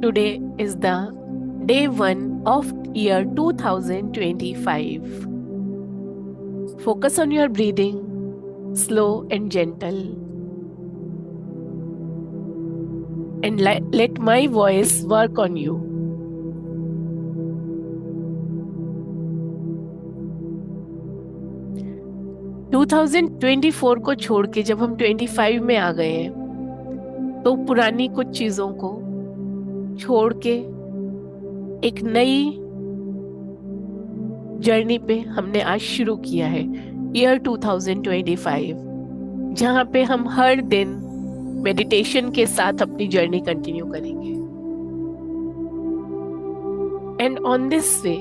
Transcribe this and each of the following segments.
Today is the day 1 of year 2025. Focus on your breathing, slow and gentle. And let my voice work on you. To 2024 को छोड़ के जब हम 25 में आ गए हैं, तो पुरानी कुछ चीजों को छोड़ के एक नई जर्नी पे हमने आज शुरू किया है ईयर 2025, जहां पे हम हर दिन मेडिटेशन के साथ अपनी जर्नी कंटिन्यू करेंगे। एंड ऑन दिस वे,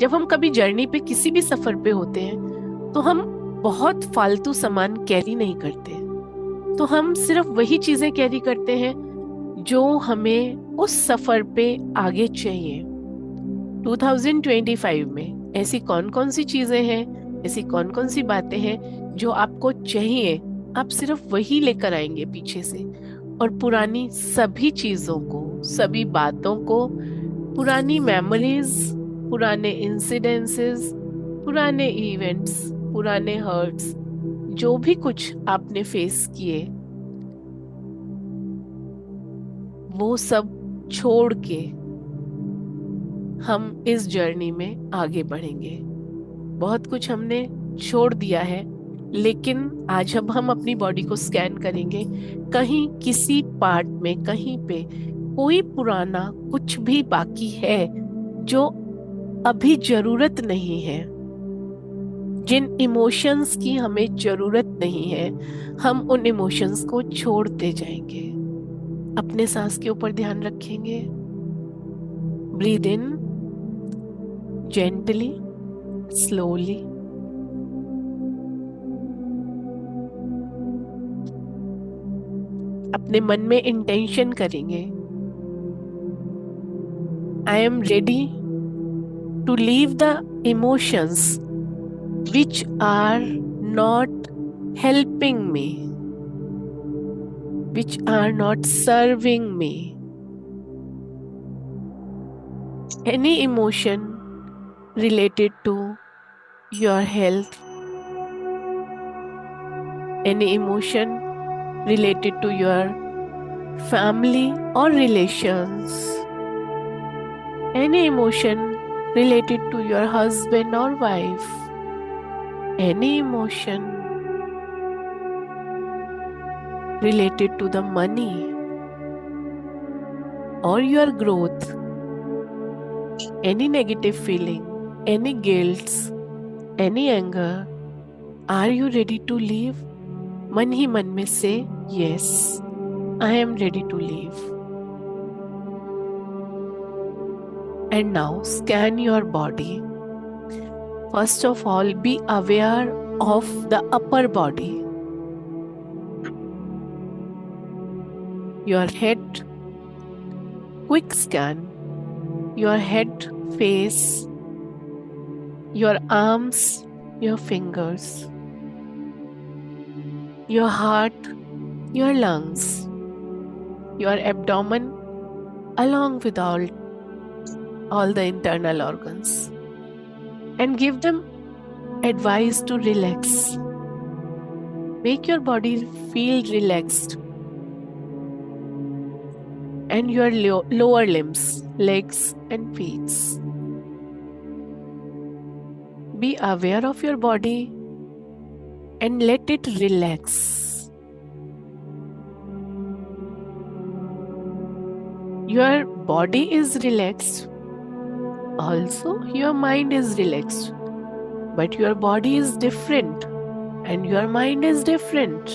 जब हम कभी जर्नी पे किसी भी सफर पे होते हैं तो हम बहुत फालतू सामान कैरी नहीं करते, तो हम सिर्फ वही चीजें कैरी करते हैं जो हमें उस सफर पे आगे चाहिए। 2025 में ऐसी कौन कौन सी चीजें हैं, ऐसी कौन कौन सी बातें हैं जो आपको चाहिए, आप सिर्फ वही लेकर आएंगे पीछे से, और पुरानी सभी चीजों को, सभी बातों को, पुरानी मेमोरीज, पुराने इंसिडेंसेस, पुराने इवेंट्स, पुराने हर्ट्स, जो भी कुछ आपने फेस किए, वो सब छोड़ के हम इस जर्नी में आगे बढ़ेंगे। बहुत कुछ हमने छोड़ दिया है, लेकिन आज अब हम अपनी बॉडी को स्कैन करेंगे। कहीं किसी पार्ट में, कहीं पे कोई पुराना कुछ भी बाकी है जो अभी जरूरत नहीं है, जिन इमोशंस की हमें जरूरत नहीं है, हम उन इमोशंस को छोड़ते जाएंगे। अपने सांस के ऊपर ध्यान रखेंगे। Breathe in gently, slowly. अपने मन में इंटेंशन करेंगे, I am ready to leave the emotions which are not helping me, which are not serving me. Any emotion related to your health, any emotion related to your family or relations, any emotion related to your husband or wife, any emotion related to the money or your growth, any negative feeling, any guilt, any anger, are you ready to leave? मन ही मन में say yes, I am ready to leave. And now scan your body. First of all, be aware of the upper body. Your head, quick scan. Your head, face, your arms, your fingers, your heart, your lungs, your abdomen, along with all the internal organs. And give them advice to relax. Make your body feel relaxed. And your lower limbs, legs and feet. Be aware of your body and let it relax. Your body is relaxed. Also, your mind is relaxed, but your body is different and your mind is different.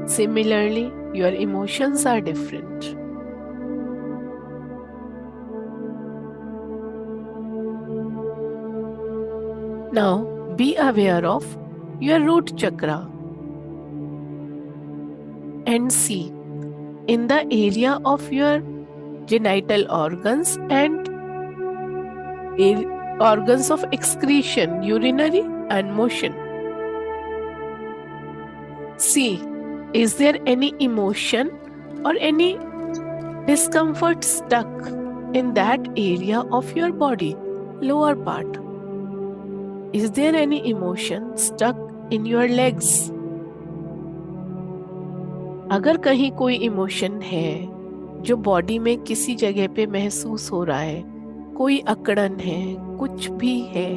Similarly, your emotions are different. Now, be aware of your root chakra and see in the area of your genital organs and organs of excretion, urinary and motion. See Is there any emotion or any discomfort stuck in that area of your body, lower part? Is there any emotion stuck in your legs? अगर कहीं कोई emotion है जो body में किसी जगह पे महसूस हो रहा है, कोई अकड़न है, कुछ भी है,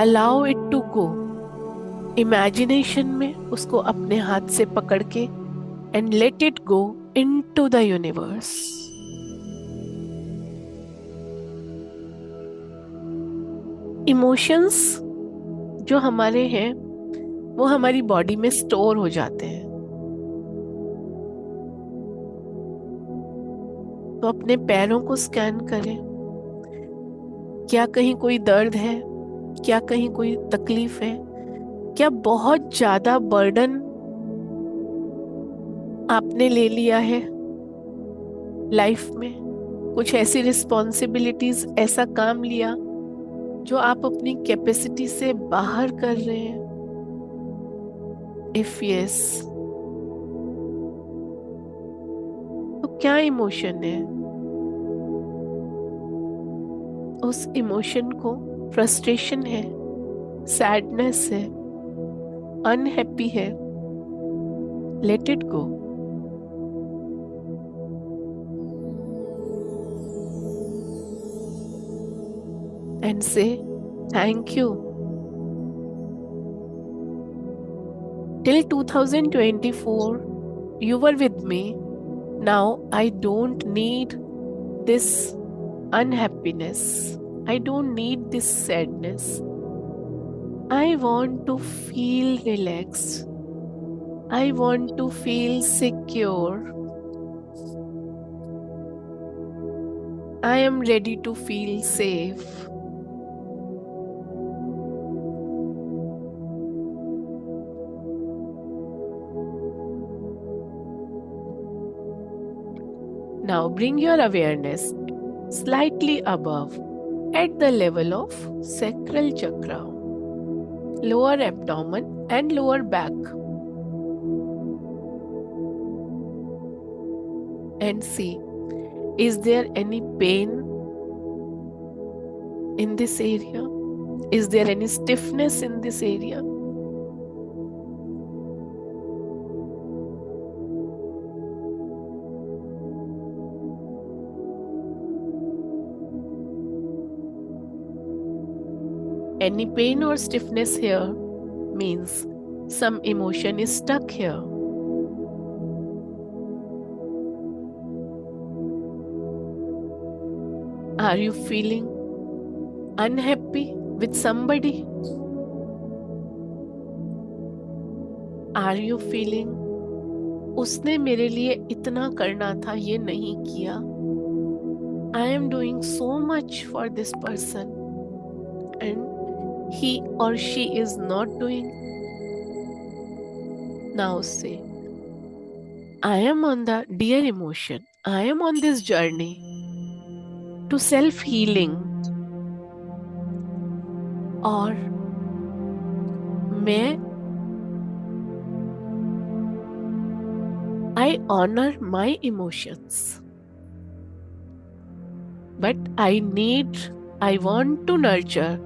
allow it to go. Imagination में उसको अपने हाथ से पकड़ के and let it go into the universe. Emotions जो हमारे हैं वो हमारी बॉडी में स्टोर हो जाते हैं। तो अपने पैरों को स्कैन करें, क्या कहीं कोई दर्द है, क्या कहीं कोई तकलीफ है, क्या बहुत ज्यादा बर्डन आपने ले लिया है लाइफ में, कुछ ऐसी रिस्पॉन्सिबिलिटीज, ऐसा काम लिया जो आप अपनी कैपेसिटी से बाहर कर रहे हैं। इफ यस, तो क्या इमोशन है? उस इमोशन को फ्रस्ट्रेशन है, सैडनेस है, अनहैप्पी है, let it go. And say thank you. Till 2024, you were with me. Now I don't need this unhappiness. I don't need this sadness. I want to feel relaxed. I want to feel secure. I am ready to feel safe. Now bring your awareness slightly above at the level of sacral chakra, lower abdomen and lower back. And see, is there any pain in this area? Is there any stiffness in this area? Any pain or stiffness here means some emotion is stuck here. Are you feeling unhappy with somebody? Are you feeling उसने मेरे लिए इतना करना था, ये नहीं किया? I am doing so much for this person and he or she is not doing. Now say, I am on the dear emotion. I am on this journey to self-healing. और मैं I honor my emotions. But I want to nurture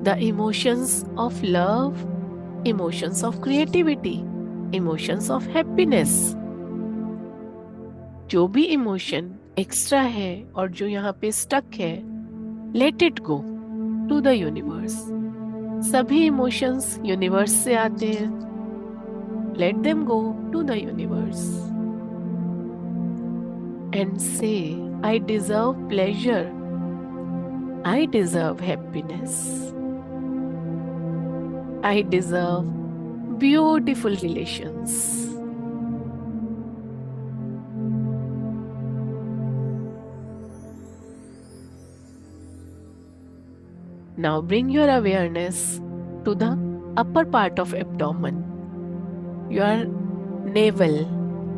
the emotions of love, emotions of creativity, emotions of happiness. जो भी emotion extra है और जो यहाँ पे stuck है, let it go to the universe. सभी इमोशंस यूनिवर्स से आते हैं, let them go to the universe and say I deserve pleasure, I deserve happiness. I deserve beautiful relations. Now bring your awareness to the upper part of abdomen, your navel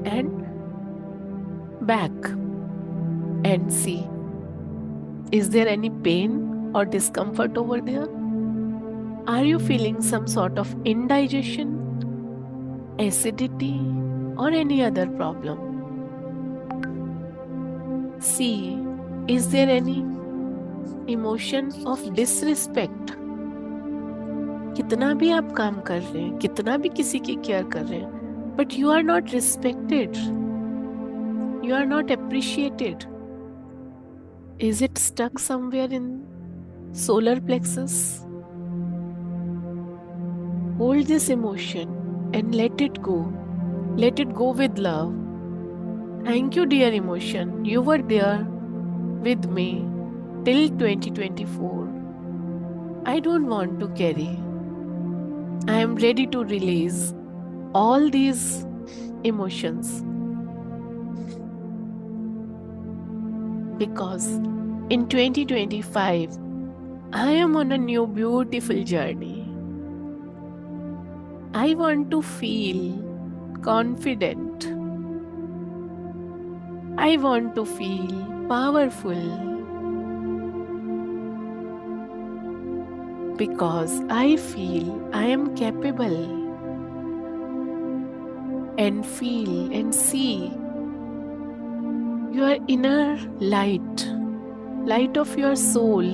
and back, and see, is there any pain or discomfort over there? Are you feeling some sort of indigestion, acidity, or any other problem? C. Is there any emotion of disrespect? कितना भी आप काम कर रहे हैं, कितना भी किसी की केयर कर रहे हैं, but you are not respected. You are not appreciated. Is it stuck somewhere in solar plexus? Hold this emotion and let it go. Let it go with love. Thank you, dear emotion. You were there with me till 2024. I don't want to carry. I am ready to release all these emotions because in 2025 I am on a new beautiful journey. I want to feel confident. I want to feel powerful because I feel I am capable and feel and see your inner light of your soul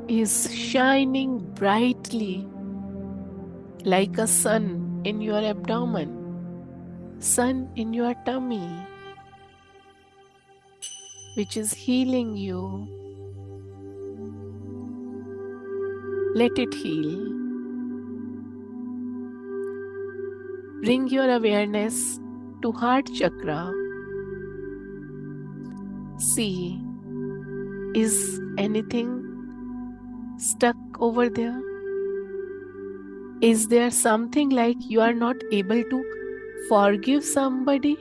is shining brightly like a sun in your abdomen, sun in your tummy, which is healing you. Let it heal. Bring your awareness to heart chakra. See, is anything stuck over there? Is there something like you are not able to forgive somebody?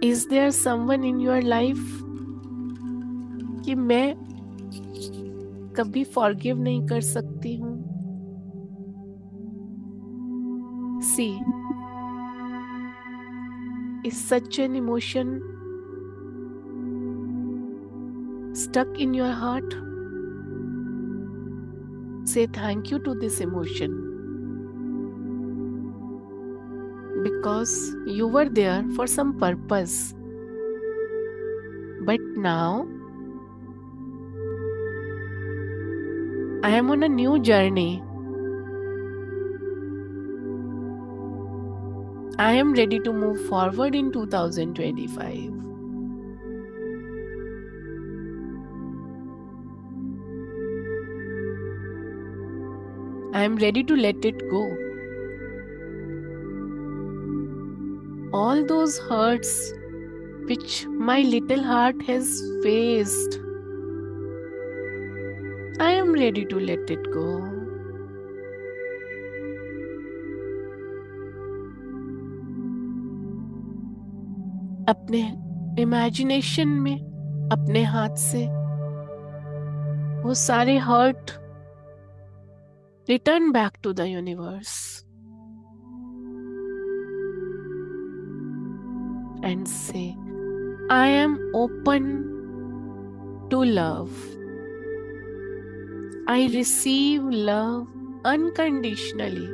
Is there someone in your life कि मैं कभी forgive नहीं कर सकती हूँ? See, is such an emotion stuck in your heart? Say thank you to this emotion because you were there for some purpose. But now I am on a new journey. I am ready to move forward in 2025. I am ready to let it go. All those hurts which my little heart has faced, I am ready to let it go. अपने imagination में अपने हाथ से वो सारे hurt return back to the universe and say, I am open to love. I receive love unconditionally.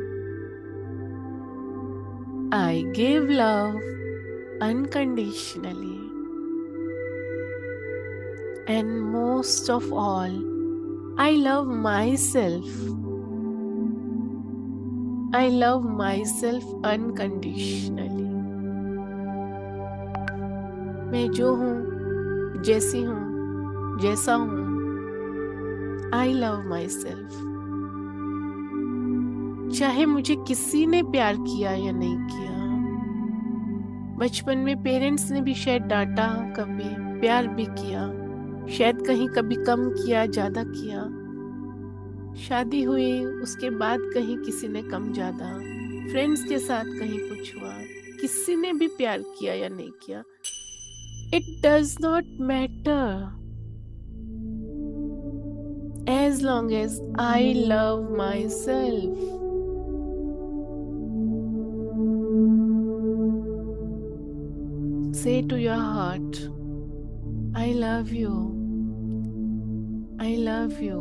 I give love unconditionally. And most of all, I love myself. I love myself unconditionally. मैं जो हूँ, जैसी हूँ, जैसा हूँ, I love myself. चाहे मुझे किसी ने प्यार किया या नहीं किया, बचपन में पेरेंट्स ने भी शायद डांटा, कभी प्यार भी किया, शायद कहीं कभी कम किया, ज्यादा किया, शादी हुई उसके बाद कहीं किसी ने कम ज्यादा, फ्रेंड्स के साथ कहीं कुछ हुआ, किसी ने भी प्यार किया या नहीं किया, it does not matter as long as I love myself. Say to your heart, I love you. I love you.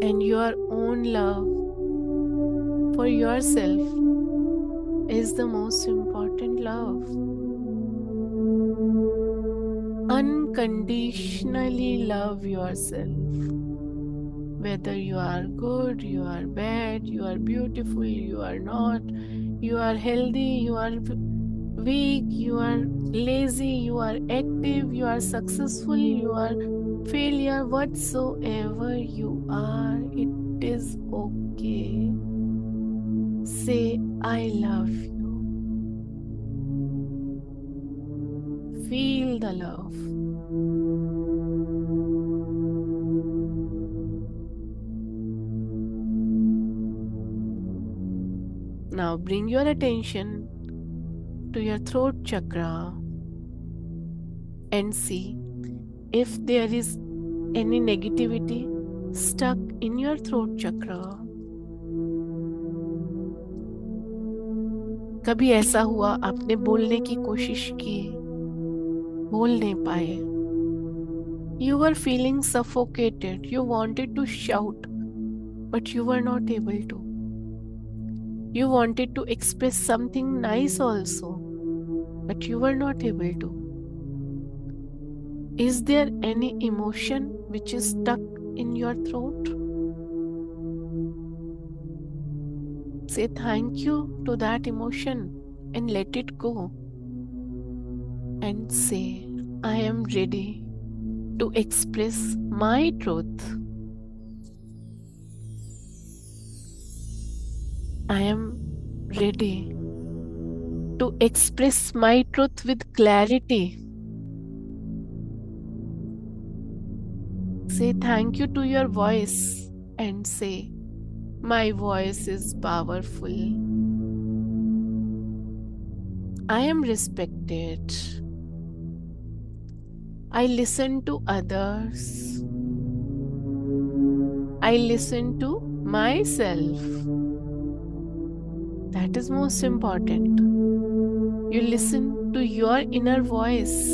and your own love for yourself is the most important love. Unconditionally love yourself. Whether you are good, you are bad, you are beautiful, you are not, you are healthy, you are weak, you are lazy, you are active, you are successful, you are failure, whatsoever you are, it is okay. Say, I love you. Feel the love. Now bring your attention to your throat chakra and see if there is any negativity stuck in your throat chakra. कभी ऐसा हुआ आपने बोलने की कोशिश की, बोल नहीं पाए. You were feeling suffocated. You wanted to shout, but you were not able to. You wanted to express something nice also, but you were not able to. Is there any emotion which is stuck in your throat? Say thank you to that emotion and let it go. And say, I am ready to express my truth. I am ready to express my truth with clarity. Say thank you to your voice and say, my voice is powerful. I am respected. I listen to others. I listen to myself. That is most important. You listen to your inner voice.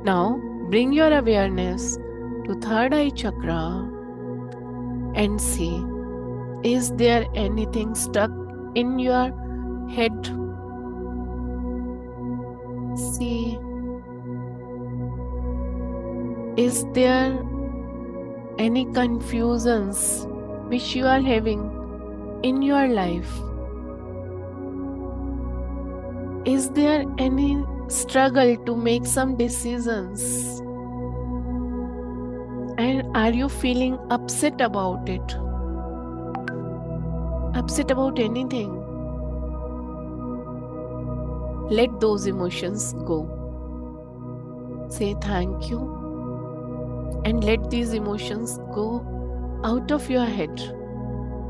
Now bring your awareness to third eye chakra and see, is there anything stuck in your head? See, is there any confusions which you are having in your life? Is there any struggle to make some decisions? And are you feeling upset about it? Upset about anything? Let those emotions go. Say thank you and let these emotions go out of your head.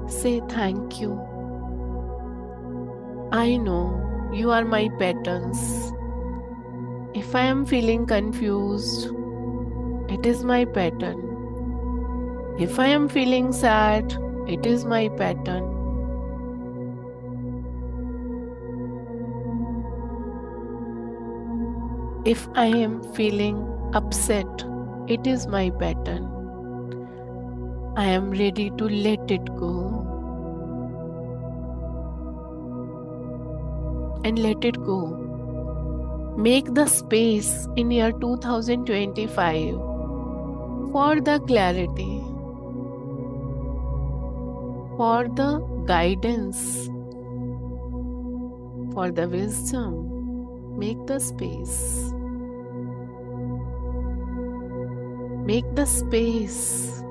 Say thank you. I know you are my patterns. If I am feeling confused, it is my pattern. If I am feeling sad, it is my pattern. If I am feeling upset, it is my pattern. I am ready to let it go. And let it go. Make the space in year 2025 for the clarity, for the guidance, for the wisdom. Make the space. Make the space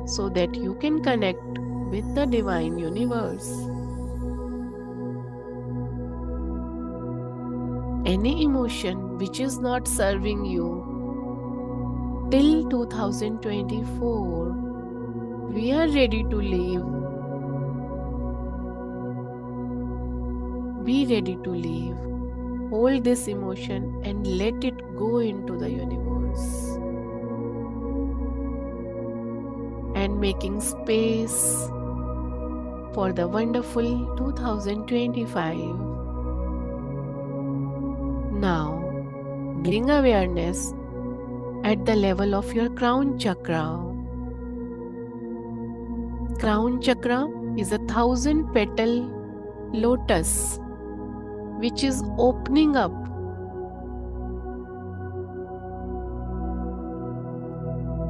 so that you can connect with the divine universe. Any emotion which is not serving you till 2024, we are ready to leave. Be ready to leave. Hold this emotion and let it go into the universe. and making space for the wonderful 2025. Now, bring awareness at the level of your crown chakra. Crown chakra is a 1,000-petal lotus which is opening up.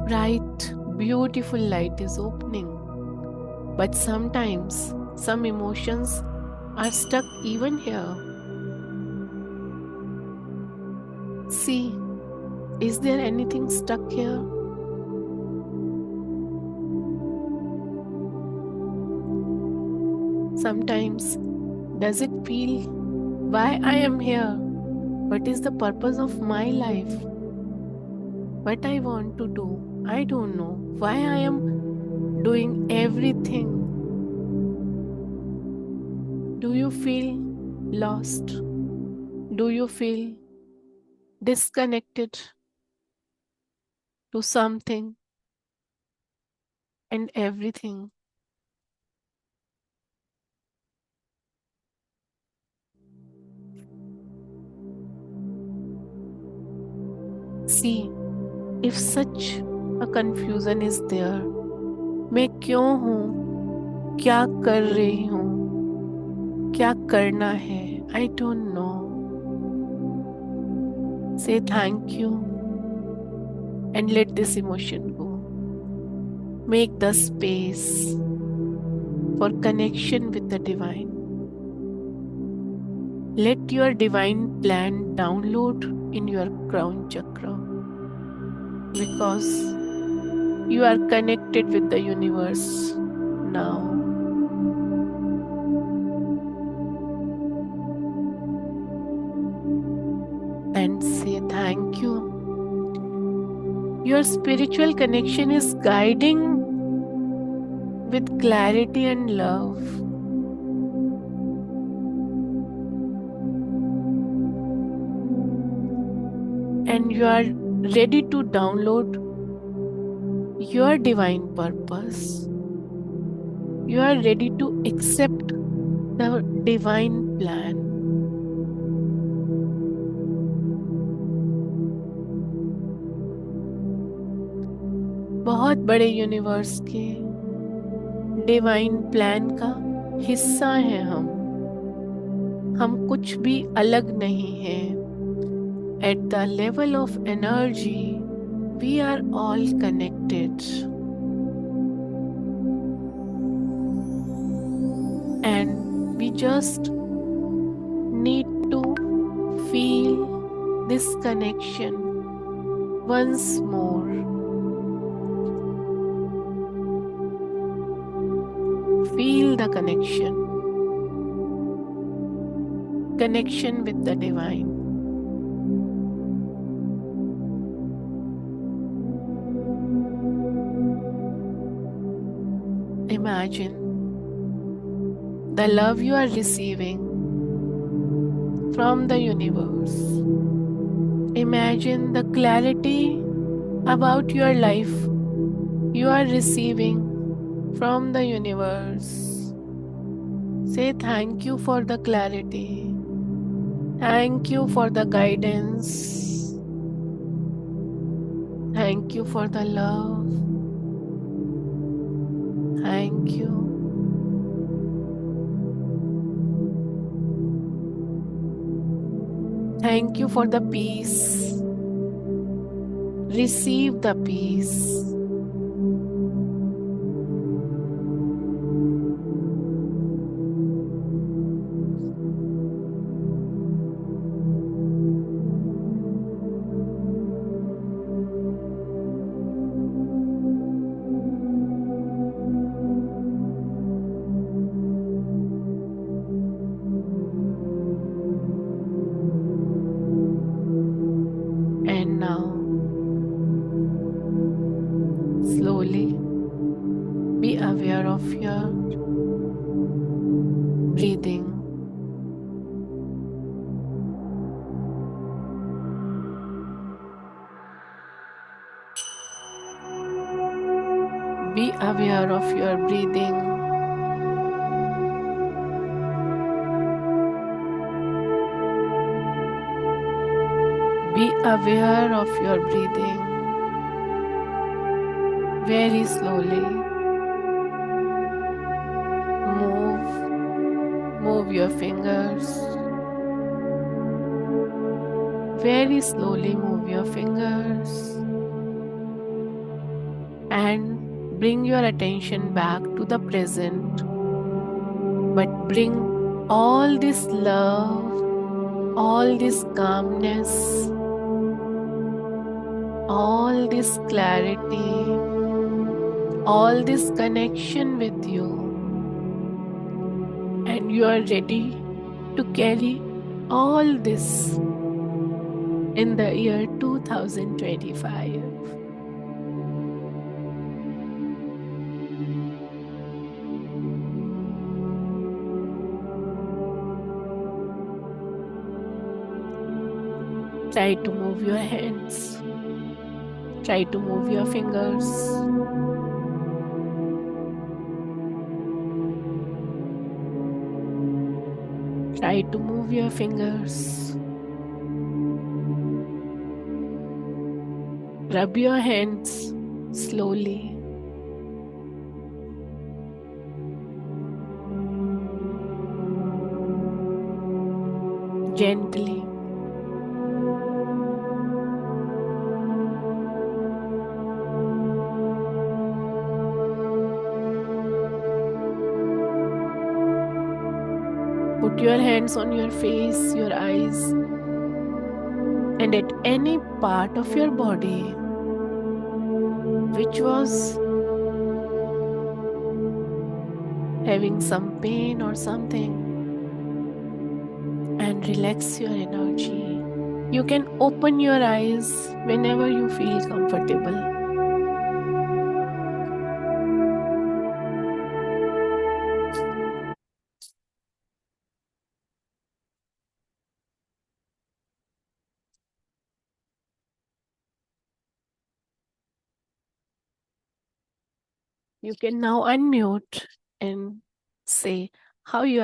Bright, beautiful light is opening. But sometimes some emotions are stuck even here. See, is there anything stuck here? Sometimes, does it feel, why I am here? What is the purpose of my life? What I want to do? I don't know. Why I am doing everything? Do you feel lost? Do you feel disconnected to something and everything? See, if such a confusion is there, मैं क्यों हूँ, क्या कर रही हूँ, क्या करना है, I don't know. Say thank you and let this emotion go. Make the space for connection with the divine. Let your divine plan download in your crown chakra because you are connected with the universe now. And say thank you. Your spiritual connection is guiding with clarity and love. And you are ready to download your divine purpose. You are ready to accept the divine plan. बहुत बड़े universe के divine plan का हिस्सा हैं हम कुछ भी अलग नहीं हैं. At the level of energy, we are all connected. And we just need to feel this connection once more. Feel the connection with the divine. Imagine the love you are receiving from the universe. Imagine the clarity about your life you are receiving from the universe. Say thank you for the clarity. Thank you for the guidance. Thank you for the love. Thank you. Thank you for the peace. Receive the peace. And now, slowly be aware of your breathing. Be aware of your breathing. Be aware of your breathing. Very slowly. Move your fingers. Very slowly move your fingers. And bring your attention back to the present. But bring all this love, all this calmness, all this clarity, all this connection with you, and you are ready to carry all this in the year 2025. Try to move your hands, try to move your fingers. Try to move your fingers. Rub your hands slowly. Gently. Put your hands on your face, your eyes, and at any part of your body which was having some pain or something, and relax your energy. You can open your eyes whenever you feel comfortable. You can now unmute and say how you